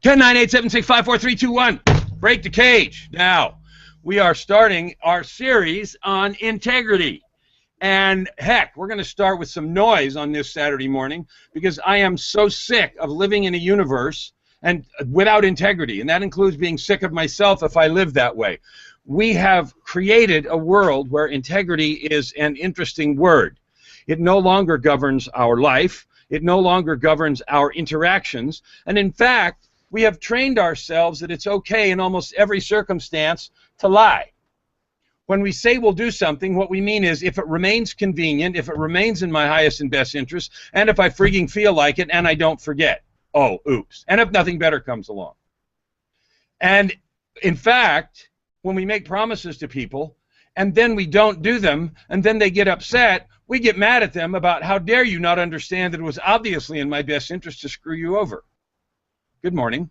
10, 9, 8, 7, 6, 5, 4, 3, 2, 1. Break the cage. Now, we are starting our series on integrity. And heck, we're going to start with some noise on this Saturday morning because I am so sick of living in a universe and without integrity. And that includes being sick of myself if I live that way. We have created a world where integrity is an interesting word. It no longer governs our life. It no longer governs our interactions. And in fact, we have trained ourselves that it's okay in almost every circumstance to lie. When we say we'll do something, what we mean is if it remains convenient, if it remains in my highest and best interest, and if I freaking feel like it and I don't forget. Oh, oops. And if nothing better comes along. And in fact, when we make promises to people and then we don't do them and then they get upset, we get mad at them about how dare you not understand that it was obviously in my best interest to screw you over. Good morning.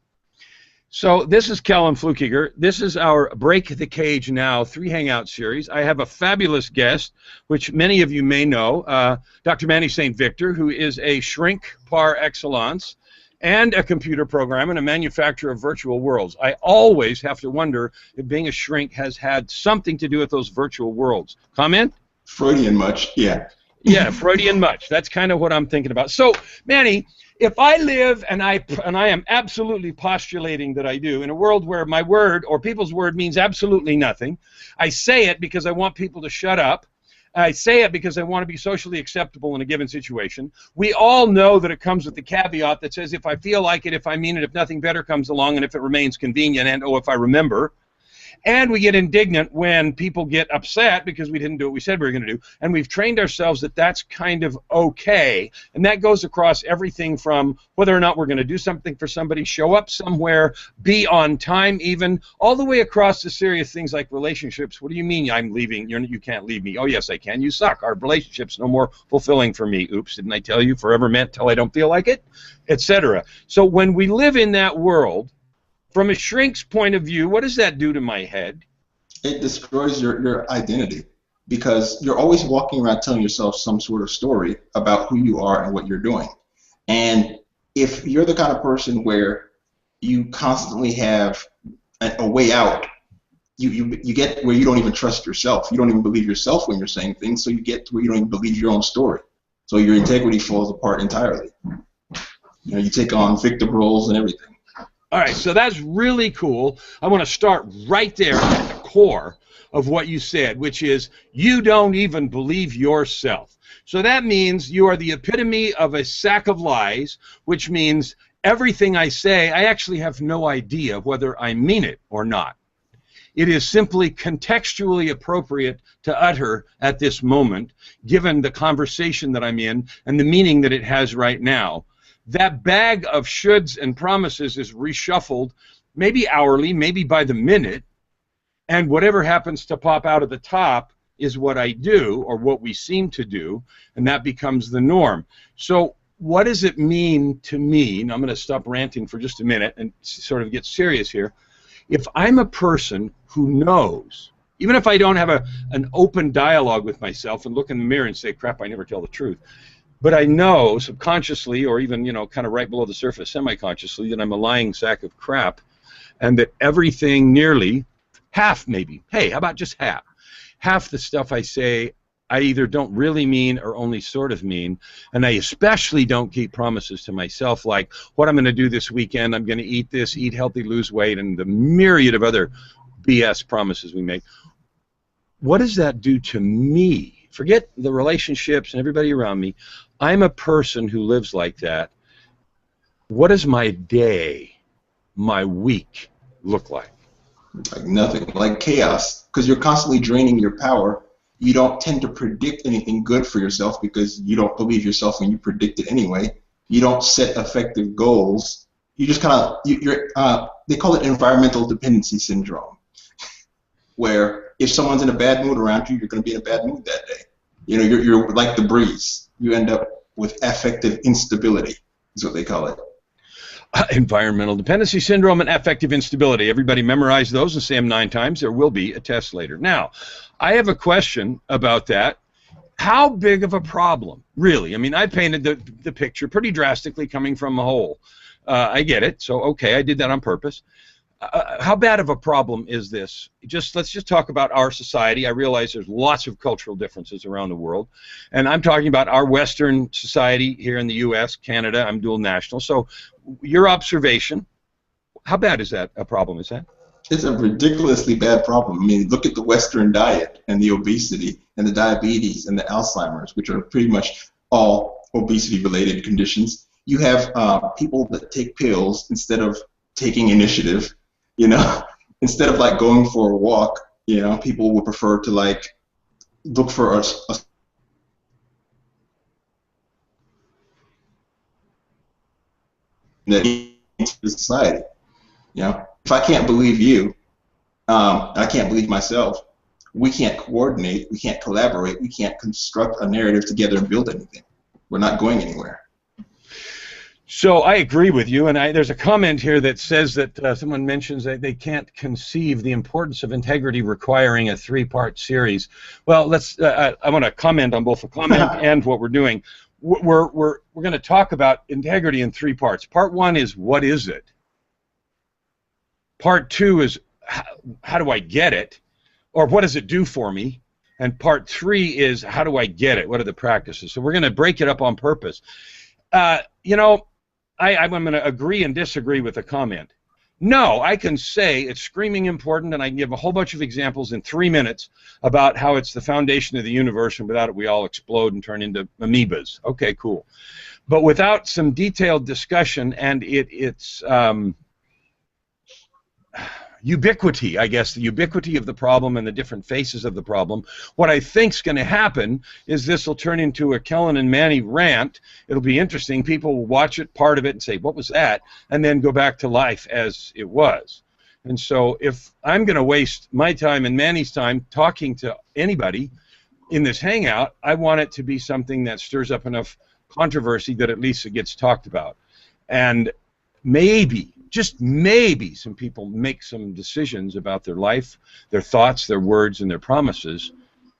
So this is Kellen Flukiger. This is our Break the Cage Now 3 Hangout series. I have a fabulous guest, which many of you may know, Dr. Manny St. Victor, who is a shrink par excellence and a computer programmer and a manufacturer of virtual worlds. I always have to wonder if being a shrink has had something to do with those virtual worlds. Comment? Freudian much, yeah. Yeah, Freudian much. That's kind of what I'm thinking about. So, Manny, if I live, and I am absolutely postulating that I do, in a world where my word or people's word means absolutely nothing, I say it because I want people to shut up. I say it because I want to be socially acceptable in a given situation. We all know that it comes with the caveat that says if I feel like it, if I mean it, if nothing better comes along, and if it remains convenient, and oh, if I remember. And we get indignant when people get upset because we didn't do what we said we were going to do. And we've trained ourselves that that's kind of okay. And that goes across everything from whether or not we're going to do something for somebody, show up somewhere, be on time even, all the way across to serious things like relationships. What do you mean I'm leaving? You can't leave me. Oh, yes, I can. You suck. Our relationship's no more fulfilling for me. Oops, didn't I tell you forever meant till I don't feel like it? Etc. So when we live in that world, from a shrink's point of view, what does that do to my head? It destroys your identity because you're always walking around telling yourself some sort of story about who you are and what you're doing. And if you're the kind of person where you constantly have a way out, you get where you don't even trust yourself. You don't even believe yourself when you're saying things, so you get to where you don't even believe your own story. So your integrity falls apart entirely. You know, you take on victim roles and everything. All right, so that's really cool. I want to start right there at the core of what you said, which is you don't even believe yourself. So that means you are the epitome of a sack of lies, which means everything I say, I actually have no idea whether I mean it or not. It is simply contextually appropriate to utter at this moment, given the conversation that I'm in and the meaning that it has right now. That bag of shoulds and promises is reshuffled, maybe hourly, maybe by the minute, and whatever happens to pop out of the top is what I do, or what we seem to do, and that becomes the norm. So what does it mean to me, and I'm going to stop ranting for just a minute and sort of get serious here, if I'm a person who knows, even if I don't have an open dialogue with myself and look in the mirror and say, crap, I never tell the truth, but I know subconsciously, or even, you know, kind of right below the surface, semi-consciously, that I'm a lying sack of crap, and that everything nearly, half maybe, hey, how about just half the stuff I say I either don't really mean or only sort of mean, and I especially don't keep promises to myself like what I'm going to do this weekend, I'm going to eat this, eat healthy, lose weight, and the myriad of other BS promises we make. What does that do to me? Forget the relationships and everybody around me. I'm a person who lives like that. What does my day, my week look like? Like nothing, like chaos, because you're constantly draining your power. You don't tend to predict anything good for yourself because you don't believe yourself when you predict it anyway. You don't set effective goals. You just kind of, they call it environmental dependency syndrome, where if someone's in a bad mood around you, you're going to be in a bad mood that day. You know, you're like the breeze. You end up with affective instability, is what they call it. Environmental dependency syndrome and affective instability. Everybody memorize those and say them 9 times. There will be a test later. Now, I have a question about that. How big of a problem, really? I mean, I painted the picture pretty drastically coming from a hole. I get it. So, okay, I did that on purpose. How bad of a problem is this? Let's just talk about our society. I realize there's lots of cultural differences around the world, and I'm talking about our Western society here in the U.S., Canada. I'm dual national. So, your observation, how bad is that a problem? Is that? It's a ridiculously bad problem. I mean, look at the Western diet and the obesity and the diabetes and the Alzheimer's, which are pretty much all obesity-related conditions. You have people that take pills instead of taking initiative. You know, instead of like going for a walk, you know, people would prefer to like look for a that into society. You know, if I can't believe you, I can't believe myself. We can't coordinate. We can't collaborate. We can't construct a narrative together and build anything. We're not going anywhere. So I agree with you, and there's a comment here that says that someone mentions that they can't conceive the importance of integrity requiring a 3-part series. Well, I want to comment on both the comment and what we're doing. We're going to talk about integrity in 3 parts. Part 1 is what is it? Part 2 is how do I get it, or what does it do for me? And part 3 is how do I get it? What are the practices? So we're going to break it up on purpose. You know, I'm going to agree and disagree with the comment. No, I can say it's screaming important, and I can give a whole bunch of examples in 3 minutes about how it's the foundation of the universe, and without it we all explode and turn into amoebas. Okay, cool. But without some detailed discussion and its ubiquity, I guess, the ubiquity of the problem and the different faces of the problem, what I think's going to happen is this will turn into a Kellen and Manny rant. It'll be interesting. People will watch it, part of it, and say, what was that? And then go back to life as it was. And so if I'm going to waste my time and Manny's time talking to anybody in this hangout, I want it to be something that stirs up enough controversy that at least it gets talked about. And maybe, just maybe, some people make some decisions about their life, their thoughts, their words, and their promises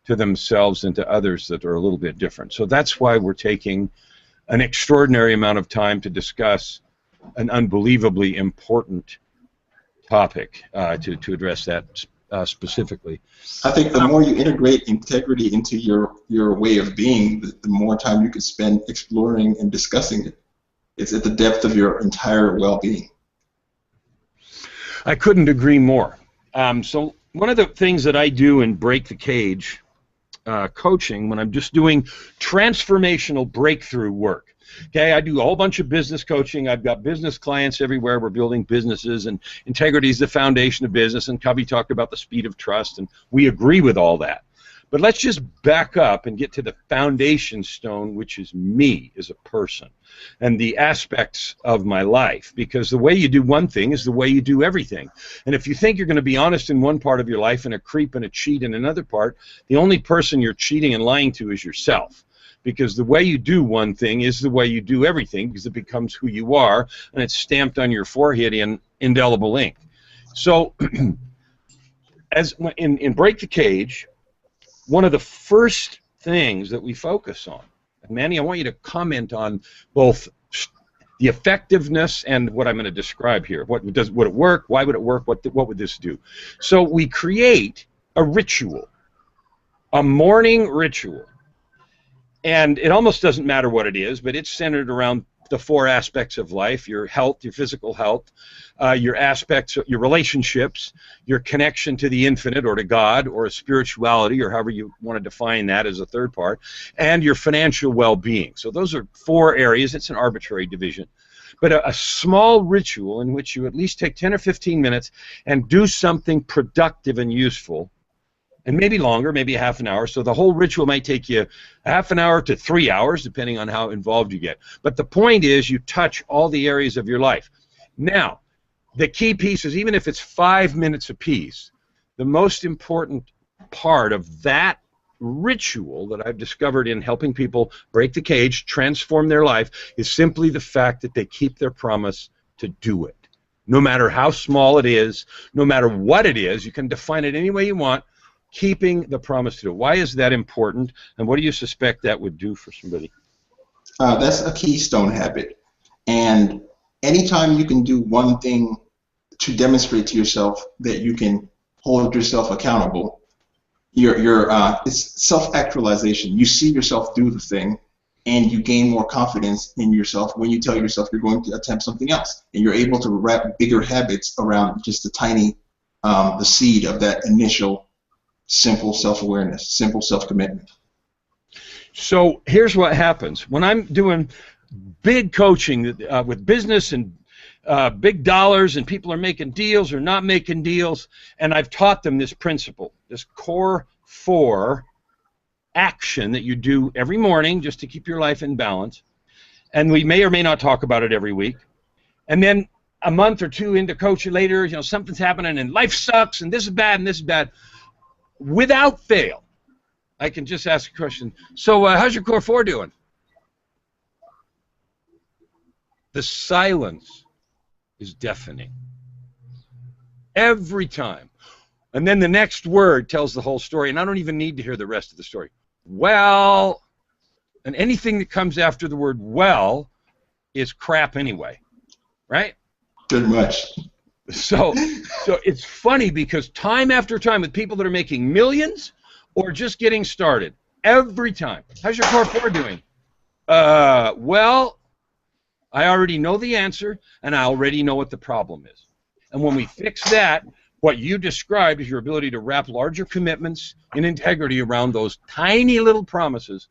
to themselves and to others that are a little bit different. So that's why we're taking an extraordinary amount of time to discuss an unbelievably important topic to address that specifically. I think the more you integrate integrity into your way of being, the more time you can spend exploring and discussing it. It's at the depth of your entire well-being. I couldn't agree more. So one of the things that I do in Break the Cage coaching, when I'm just doing transformational breakthrough work, okay, I do a whole bunch of business coaching. I've got business clients everywhere. We're building businesses, and integrity is the foundation of business, and Covey talked about the speed of trust, and we agree with all that. But let's just back up and get to the foundation stone, which is me as a person and the aspects of my life, because the way you do one thing is the way you do everything. And if you think you're going to be honest in one part of your life and a creep and a cheat in another part, the only person you're cheating and lying to is yourself, because the way you do one thing is the way you do everything, because it becomes who you are, and it's stamped on your forehead in indelible ink. So as in Break the Cage, one of the first things that we focus on, and Manny, I want you to comment on both the effectiveness and what I'm going to describe here. Would it work? Why would it work? What would this do? So we create a ritual, a morning ritual, and it almost doesn't matter what it is, but it's centered around the 4 aspects of life: your health, your physical health, your aspects, your relationships, your connection to the infinite or to God or a spirituality, or however you want to define that as a third part, and your financial well-being. So those are 4 areas. It's an arbitrary division. But a small ritual in which you at least take 10 or 15 minutes and do something productive and useful, and maybe longer, maybe a half an hour. So the whole ritual might take you a half an hour to 3 hours, depending on how involved you get. But the point is you touch all the areas of your life. Now, the key piece is, even if it's 5 minutes apiece, the most important part of that ritual that I've discovered in helping people break the cage, transform their life, is simply the fact that they keep their promise to do it. No matter how small it is, no matter what it is, you can define it any way you want, keeping the promise to do it. Why is that important, and what do you suspect that would do for somebody? That's a keystone habit, and anytime you can do one thing to demonstrate to yourself that you can hold yourself accountable, it's self-actualization. You see yourself do the thing, and you gain more confidence in yourself when you tell yourself you're going to attempt something else, and you're able to wrap bigger habits around just the seed of that initial simple self-awareness, simple self-commitment. So here's what happens when I'm doing big coaching with business and big dollars, and people are making deals or not making deals, and I've taught them this principle, this core 4 action that you do every morning just to keep your life in balance, and we may or may not talk about it every week, and then a month or 2 into coaching later, something's happening and life sucks and this is bad and this is bad. Without fail, I can just ask a question. So how's your core 4 doing? The silence is deafening. Every time. And then the next word tells the whole story, and I don't even need to hear the rest of the story. Well, and anything that comes after the word well is crap anyway, right? Pretty much. So it's funny because time after time with people that are making millions or just getting started, every time, how's your core 4 doing? Well, I already know the answer, and I already know what the problem is. And when we fix that, what you described is your ability to wrap larger commitments in integrity around those tiny little promises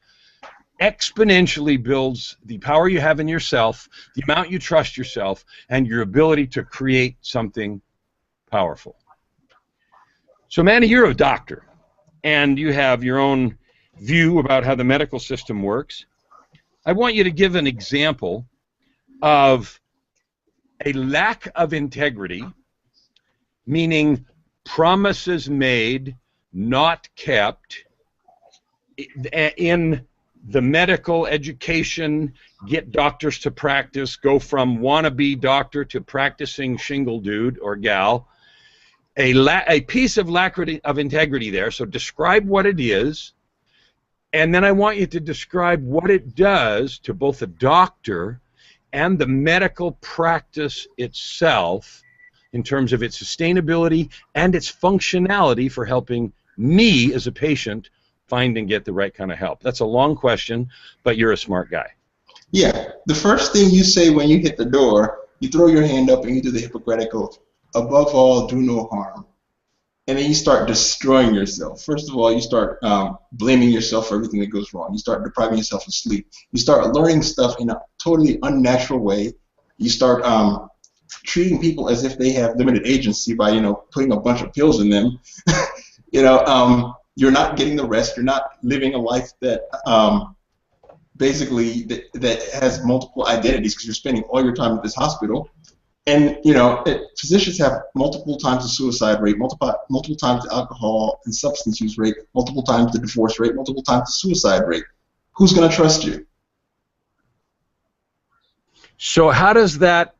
exponentially builds the power you have in yourself, the amount you trust yourself, and your ability to create something powerful. So, Manny, you're a doctor, and you have your own view about how the medical system works. I want you to give an example of a lack of integrity, meaning promises made, not kept, in the medical education, get doctors to practice, go from wannabe doctor to practicing shingle dude or gal, a piece of lack of integrity there. So describe what it is, and then I want you to describe what it does to both a doctor and the medical practice itself in terms of its sustainability and its functionality for helping me as a patient find and get the right kind of help. That's a long question, but you're a smart guy. Yeah. The first thing you say when you hit the door, you throw your hand up and you do the Hippocratic Oath. Above all, do no harm. And then you start destroying yourself. First of all, you start blaming yourself for everything that goes wrong. You start depriving yourself of sleep. You start learning stuff in a totally unnatural way. You start treating people as if they have limited agency by, putting a bunch of pills in them. You're not getting the rest. You're not living a life that basically that has multiple identities because you're spending all your time at this hospital. And physicians have multiple times the suicide rate, multiple times the alcohol and substance use rate, multiple times the divorce rate, multiple times the suicide rate. Who's going to trust you? So how does that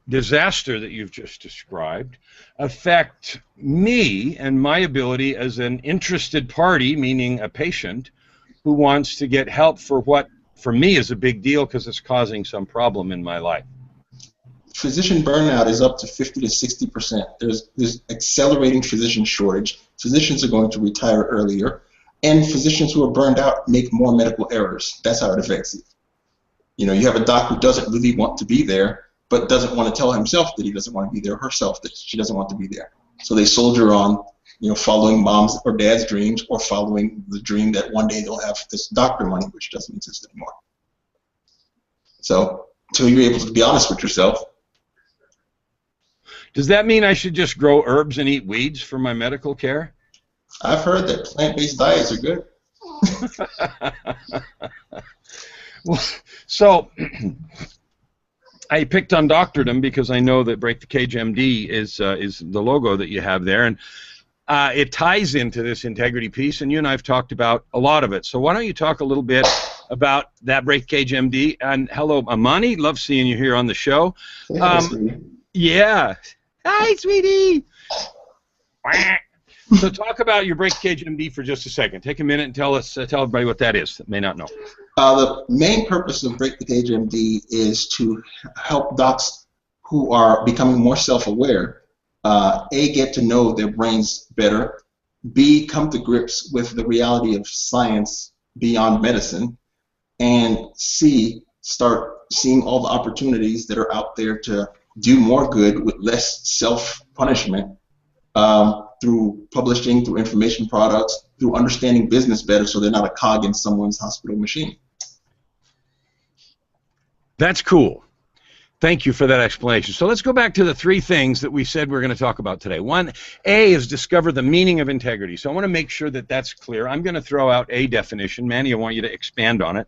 disaster that you've just described affect me and my ability as an interested party, meaning a patient, who wants to get help for what for me is a big deal because it's causing some problem in my life? Physician burnout is up to 50 to 60%. There's accelerating physician shortage. Physicians are going to retire earlier, and physicians who are burned out make more medical errors. That's how it affects you. You have a doc who doesn't really want to be there, but doesn't want to tell himself that he doesn't want to be there, herself that she doesn't want to be there. So they soldier on, following mom's or dad's dreams, or following the dream that one day they'll have this doctor money, which doesn't exist anymore. So until you're able to be honest with yourself. Does that mean I should just grow herbs and eat weeds for my medical care? I've heard that plant-based diets are good. Well, so I picked on doctordom because I know that Break the Cage MD is the logo that you have there, and it ties into this integrity piece, and you and I have talked about a lot of it. So why don't you talk a little bit about that Break the Cage MD? And hello, Amani, love seeing you here on the show. Yeah. Hi, sweetie. So talk about your Break the Cage MD for just a second. Take a minute and tell everybody what that is that may not know. The main purpose of Break the Cage MD is to help docs who are becoming more self-aware, A, get to know their brains better, B, come to grips with the reality of science beyond medicine, and C, start seeing all the opportunities that are out there to do more good with less self-punishment, through publishing, through information products, through understanding business better so they're not a cog in someone's hospital machine. That's cool. Thank you for that explanation. So let's go back to the three things that we said we're going to talk about today. One, A, is discover the meaning of integrity. So I want to make sure that that's clear. I'm going to throw out a definition. Manny, I want you to expand on it.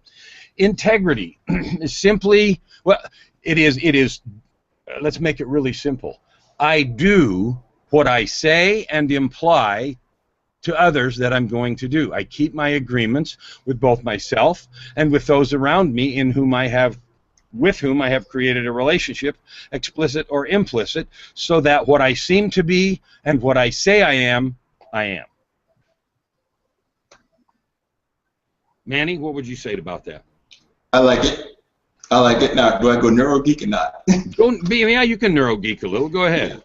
Integrity is simply, well, it is, let's make it really simple. I do what I say and imply to others that I'm going to do. I keep my agreements with both myself and with those around me with whom I have created a relationship, explicit or implicit, so that what I seem to be and what I say I am, I am. Manny, what would you say about that? I like it. I like it. Now, do I go neurogeek or not? Yeah, you can neurogeek a little. Go ahead.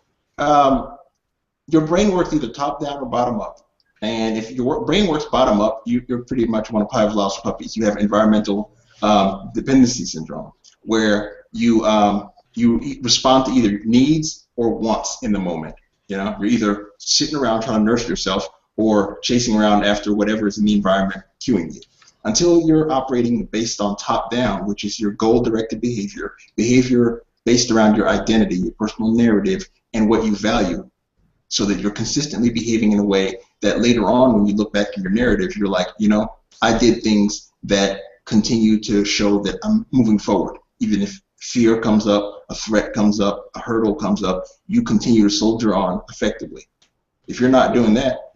Your brain works either top down or bottom up. And if your brain works bottom up, you're pretty much one of Pavlov's puppies. You have environmental dependency syndrome, where you respond to either needs or wants in the moment. You know, you're either sitting around trying to nurse yourself or chasing around after whatever is in the environment cueing you. Until you're operating based on top down, which is your goal-directed behavior based around your identity, your personal narrative, and what you value, so that you're consistently behaving in a way that later on, when you look back in your narrative, you're like, you know, I did things that continue to show that I'm moving forward. Even if fear comes up, a threat comes up, a hurdle comes up, you continue to soldier on effectively. If you're not doing that.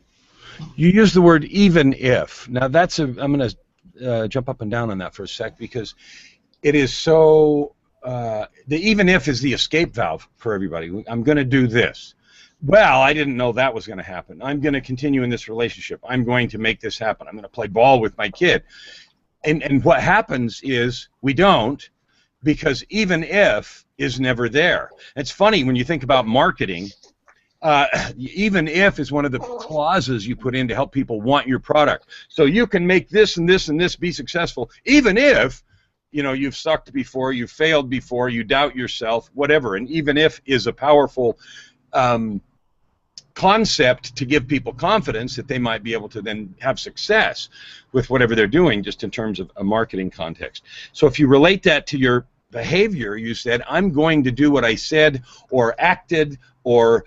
You use the word even if. Now that's I'm going to jump up and down on that for a sec, because it is so, the even if is the escape valve for everybody. I'm going to do this. Well, I didn't know that was going to happen. I'm going to continue in this relationship. I'm going to make this happen. I'm going to play ball with my kid. And what happens is we don't, because even if is never there. It's funny when you think about marketing, even if is one of the clauses you put in to help people want your product. So you can make this and this and this be successful, even if, you know, you've sucked before, you've failed before, you doubt yourself, whatever. And even if is a powerful concept to give people confidence that they might be able to then have success with whatever they're doing, just in terms of a marketing context. So if you relate that to your behavior, you said, I'm going to do what I said or acted or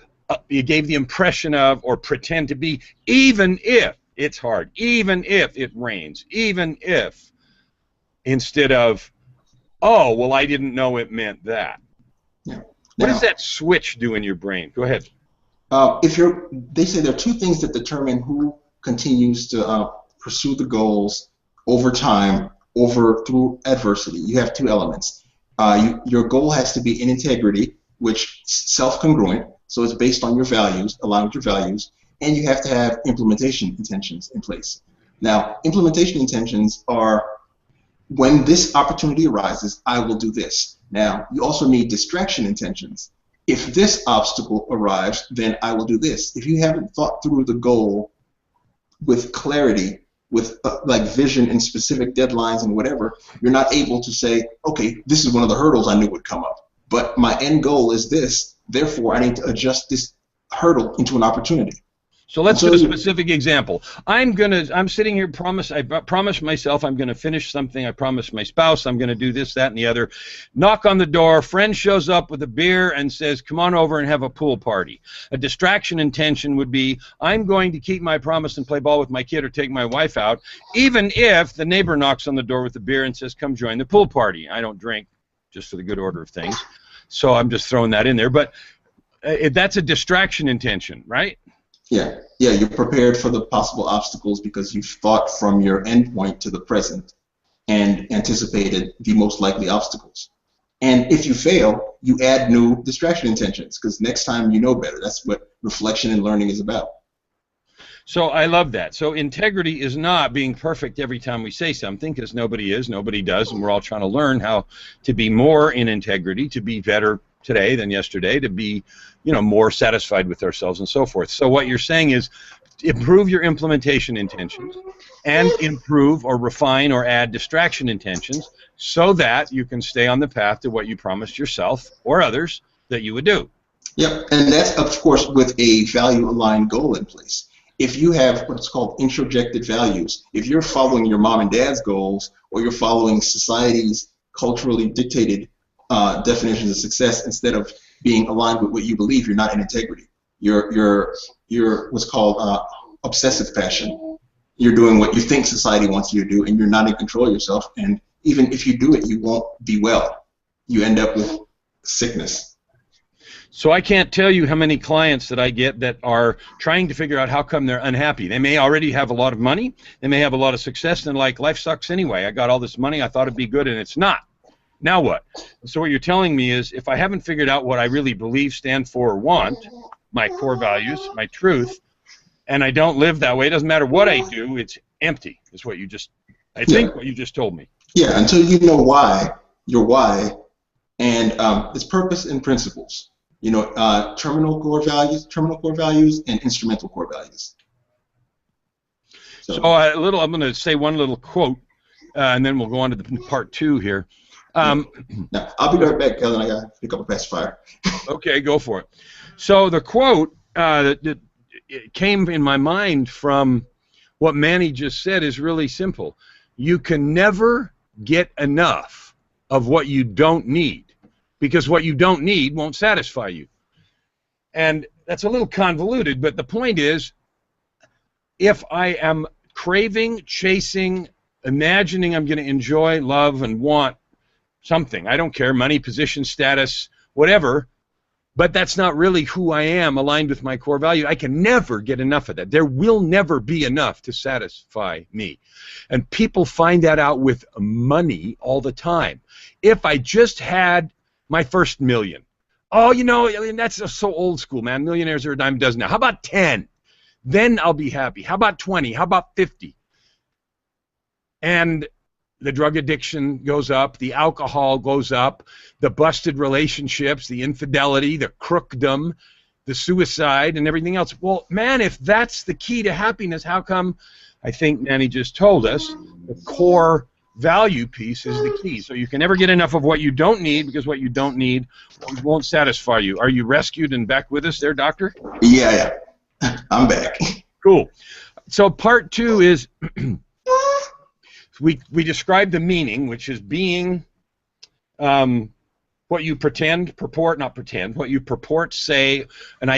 you gave the impression of or pretend to be, even if it's hard, even if it rains, even if, instead of, oh, well, I didn't know it meant that. Yeah. What does that switch do in your brain? Go ahead. They say there are two things that determine who continues to pursue the goals over time, through adversity. You have two elements. Your goal has to be in integrity, which self-congruent, so it's based on your values, aligned with your values, and you have to have implementation intentions in place. Now, implementation intentions are, when this opportunity arises, I will do this. Now, you also need distraction intentions. If this obstacle arrives, then I will do this. If you haven't thought through the goal with clarity, with like vision and specific deadlines and whatever, you're not able to say, okay, this is one of the hurdles I knew would come up, but my end goal is this, therefore I need to adjust this hurdle into an opportunity. So let's give a specific example. I'm sitting here, I promised myself I'm going to finish something. I promised my spouse I'm going to do this, that, and the other. Knock on the door. Friend shows up with a beer and says, come on over and have a pool party. A distraction intention would be, I'm going to keep my promise and play ball with my kid or take my wife out, even if the neighbor knocks on the door with a beer and says, come join the pool party. I don't drink, just for the good order of things. So I'm just throwing that in there. But that's a distraction intention, right? Yeah, you're prepared for the possible obstacles because you've thought from your endpoint to the present and anticipated the most likely obstacles. And if you fail, you add new distraction intentions because next time you know better. That's what reflection and learning is about. So I love that. So integrity is not being perfect every time we say something, because nobody is, nobody does, and we're all trying to learn how to be more in integrity, to be better today than yesterday, to be, you know, more satisfied with ourselves and so forth. So what you're saying is improve your implementation intentions and improve or refine or add distraction intentions so that you can stay on the path to what you promised yourself or others that you would do. Yep, and that's, of course, with a value-aligned goal in place. If you have what's called introjected values, if you're following your mom and dad's goals, or you're following society's culturally dictated definitions of success instead of being aligned with what you believe, you're not in integrity. You're what's called obsessive passion. You're doing what you think society wants you to do, and you're not in control of yourself. And even if you do it, you won't be well. You end up with sickness. So I can't tell you how many clients that I get that are trying to figure out how come they're unhappy. They may already have a lot of money, they may have a lot of success, and like, life sucks anyway. I got all this money, I thought it'd be good, and it's not. Now what? So what you're telling me is, if I haven't figured out what I really believe, stand for, or want, my core values, my truth, and I don't live that way, it doesn't matter what I do, it's empty, is what you just, I think what you just told me. Yeah, until you know why, your why, and its purpose and principles. You know, terminal core values, and instrumental core values. So I'm going to say one little quote, and then we'll go on to the part 2 here. Now, I'll be right back, Kellen. I got to pick up a pacifier. Okay, go for it. So the quote that came in my mind from what Manny just said is really simple. You can never get enough of what you don't need, because what you don't need won't satisfy you. And that's a little convoluted, but the point is, if I am craving, chasing, imagining I'm going to enjoy, love, and want something, I don't care, money, position, status, whatever, but that's not really who I am, aligned with my core value, I can never get enough of that. There will never be enough to satisfy me. And people find that out with money all the time. If I just had my first million. Oh, you know, I mean, that's so old school, man. Millionaires are a dime a dozen now. How about 10? Then I'll be happy. How about 20? How about 50? And the drug addiction goes up, the alcohol goes up, the busted relationships, the infidelity, the crookdom, the suicide, and everything else. Well, man, if that's the key to happiness, how come, I think Manny just told us, the core value piece is the key. So you can never get enough of what you don't need, because what you don't need won't satisfy you. Are you rescued and back with us there, Doctor? Yeah. I'm back. Cool. So part 2 is we describe the meaning, which is being what you purport, what you purport, say, and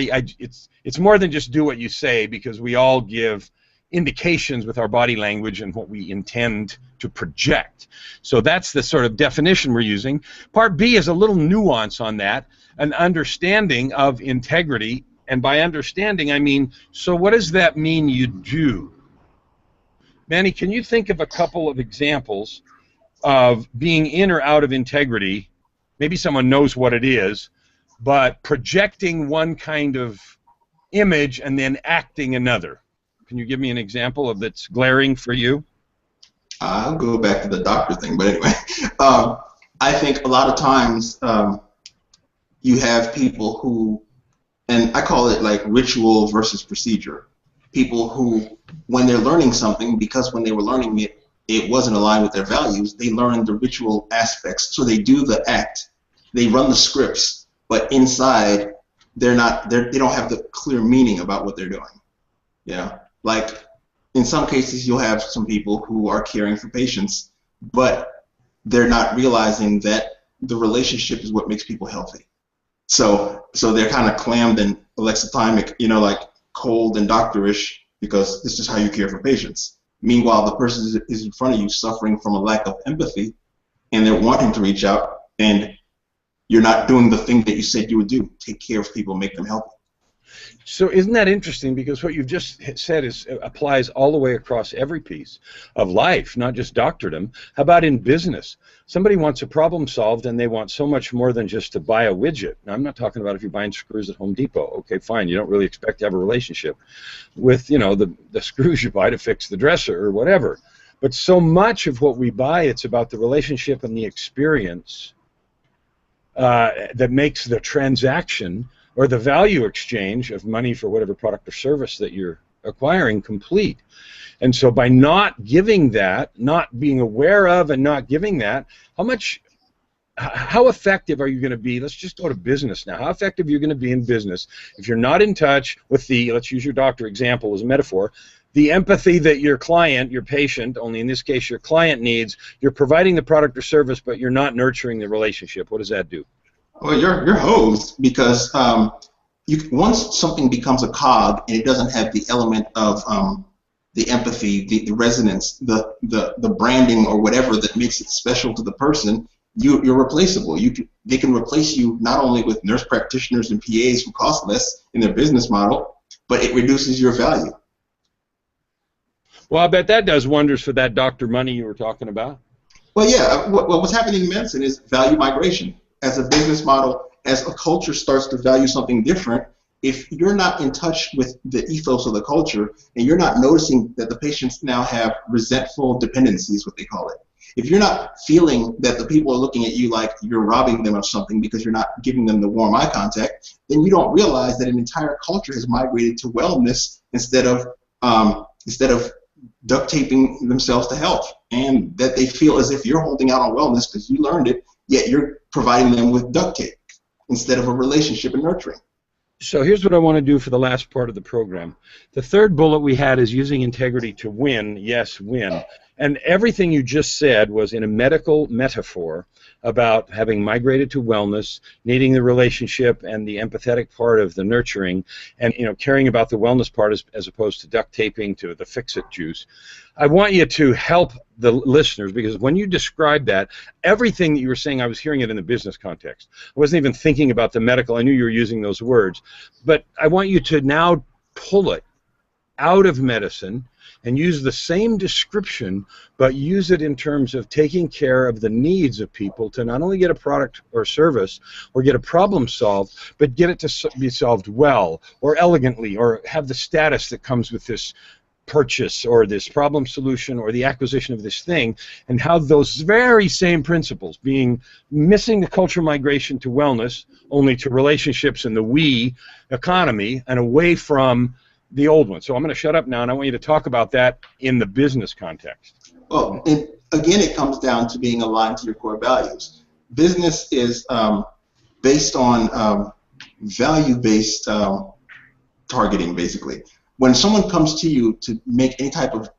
it's more than just do what you say, because we all give indications with our body language and what we intend to project. So that's the sort of definition we're using. Part B is a little nuance on that, an understanding of integrity, and by understanding I mean, so what does that mean you do? Manny, can you think of a couple of examples of being in or out of integrity? Maybe someone knows what it is, but projecting one kind of image and then acting another. Can you give me an example of that's glaring for you? I'll go back to the doctor thing, but anyway, I think a lot of times you have people who, and I call it like ritual versus procedure. People who, when they're learning something, because when they were learning it, it wasn't aligned with their values, they learn the ritual aspects. So they do the act, they run the scripts, but inside they don't have the clear meaning about what they're doing. Yeah. Like, in some cases, you'll have some people who are caring for patients, but they're not realizing that the relationship is what makes people healthy. So they're kind of clammed and alexithymic, you know, like cold and doctorish, because this is how you care for patients. Meanwhile, the person is in front of you suffering from a lack of empathy, and they're wanting to reach out, and you're not doing the thing that you said you would do, take care of people, make them healthy. So isn't that interesting? Because what you've just said applies all the way across every piece of life, not just doctordom. How about in business? Somebody wants a problem solved, and they want so much more than just to buy a widget. Now, I'm not talking about if you're buying screws at Home Depot. Okay, fine. You don't really expect to have a relationship with, you know, the screws you buy to fix the dresser or whatever. But so much of what we buy, it's about the relationship and the experience that makes the transaction or the value exchange of money for whatever product or service that you're acquiring complete. And so by not giving that, not being aware of and not giving that, how effective are you going to be? Let's just go to business now. How effective are you going to be in business if you're not in touch with the, let's use your doctor example as a metaphor, the empathy that your client, your patient, only in this case your client needs, you're providing the product or service, but you're not nurturing the relationship. What does that do? Well, you're hosed because once something becomes a cog and it doesn't have the element of the empathy, the resonance, the branding or whatever that makes it special to the person, you're replaceable. They can replace you not only with nurse practitioners and PAs who cost less in their business model, but it reduces your value. Well, I bet that does wonders for that doctor money you were talking about. Well, yeah. What's happening in medicine is value migration. As a business model, as a culture starts to value something different, if you're not in touch with the ethos of the culture and you're not noticing that the patients now have resentful dependencies, what they call it, if you're not feeling that the people are looking at you like you're robbing them of something because you're not giving them the warm eye contact, then you don't realize that an entire culture has migrated to wellness instead of duct taping themselves to health, and that they feel as if you're holding out on wellness because you learned it, yet you're providing them with duct tape instead of a relationship and nurturing. So here's what I want to do for the last part of the program. The third bullet we had is using integrity to win. Yes, win. And everything you just said was in a medical metaphor about having migrated to wellness, needing the relationship and the empathetic part of the nurturing, and caring about the wellness part as opposed to duct taping to the fix-it juice. I want you to help the listeners, because when you described that, everything that you were saying, I was hearing it in the business context. I wasn't even thinking about the medical. I knew you were using those words. But I want you to now pull it out of medicine and use the same description, but use it in terms of taking care of the needs of people to not only get a product or service or get a problem solved, but get it to be solved well or elegantly or have the status that comes with this purchase or this problem solution or the acquisition of this thing, and how those very same principles, being missing the cultural migration to wellness, only to relationships in the we economy and away from the old one. So I'm going to shut up now, and I want you to talk about that in the business context. Well, again, it comes down to being aligned to your core values. Business is based on value-based targeting, basically. When someone comes to you to do any type of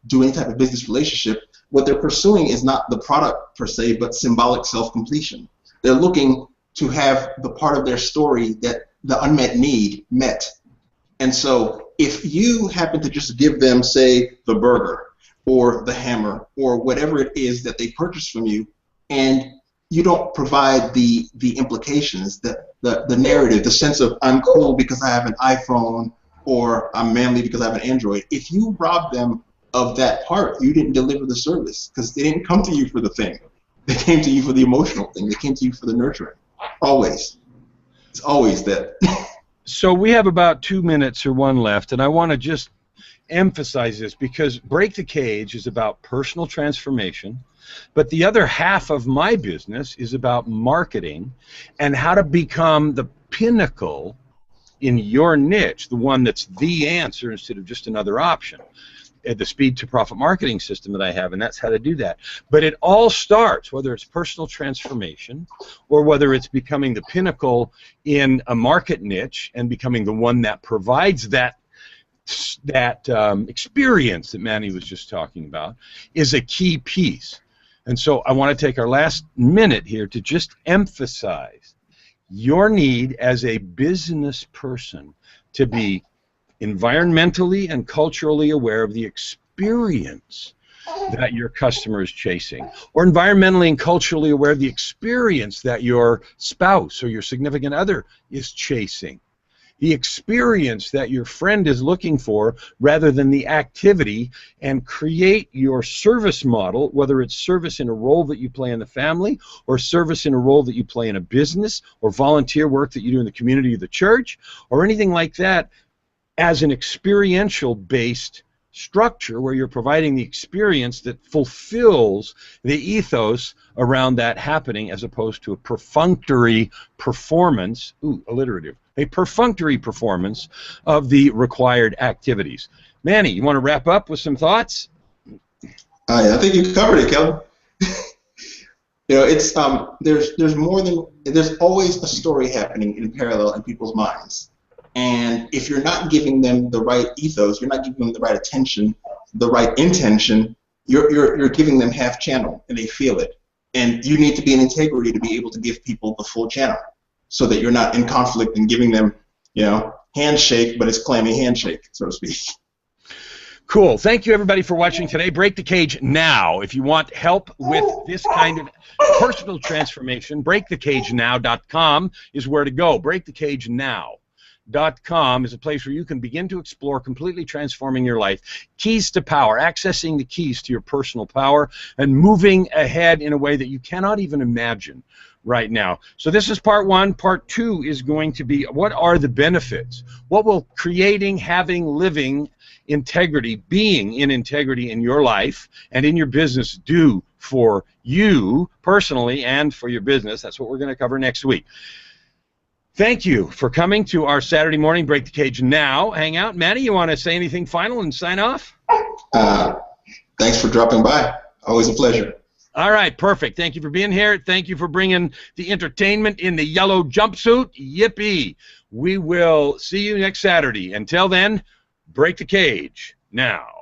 business relationship, what they're pursuing is not the product per se, but symbolic self-completion. They're looking to have the part of their story that the unmet need met. And so if you happen to just give them, say, the burger or the hammer or whatever it is that they purchase from you, and you don't provide the implications, the narrative, the sense of I'm cool because I have an iPhone or I'm manly because I have an Android, if you rob them of that part, you didn't deliver the service, because they didn't come to you for the thing. They came to you for the emotional thing. They came to you for the nurturing. Always. It's always that. So we have about 2 minutes or one left, and I want to just emphasize this, because Break the Cage is about personal transformation, but the other half of my business is about marketing and how to become the pinnacle in your niche, the one that's the answer instead of just another option. The speed to profit marketing system that I have, and that's how to do that. But it all starts, whether it's personal transformation or whether it's becoming the pinnacle in a market niche and becoming the one that provides that experience that Manny was just talking about, is a key piece. And so I want to take our last minute here to just emphasize your need as a business person to be environmentally and culturally aware of the experience that your customer is chasing, or environmentally and culturally aware of the experience that your spouse or your significant other is chasing, the experience that your friend is looking for rather than the activity, and create your service model, whether it's service in a role that you play in the family or service in a role that you play in a business or volunteer work that you do in the community of the church or anything like that, as an experiential based structure where you're providing the experience that fulfills the ethos around that happening, as opposed to a perfunctory performance, alliterative, a perfunctory performance of the required activities. Manny, you want to wrap up with some thoughts? I think you covered it, Kelvin. It's there's more than there's always a story happening in parallel in people's minds, and if you're not giving them the right ethos, you're not giving them the right attention, the right intention, you're giving them half channel, and they feel it. And you need to be in integrity to be able to give people the full channel, so that you're not in conflict and giving them, handshake, but it's clammy handshake, so to speak. Cool. Thank you, everybody, for watching today. Break the Cage now. If you want help with this kind of personal transformation, breakthecagenow.com is where to go. Breakthecagenow.com is a place where you can begin to explore completely transforming your life. Keys to power, accessing the keys to your personal power, and moving ahead in a way that you cannot even imagine right now. So this is part one. Part two is going to be, what are the benefits? What will creating, having, living integrity, being in integrity in your life and in your business do for you personally and for your business? That's what we're going to cover next week. Thank you for coming to our Saturday morning Break the Cage Now hangout. Manny, you want to say anything final and sign off? Thanks for dropping by. Always a pleasure. All right, perfect. Thank you for being here. Thank you for bringing the entertainment in the yellow jumpsuit. Yippee. We will see you next Saturday. Until then, break the cage now.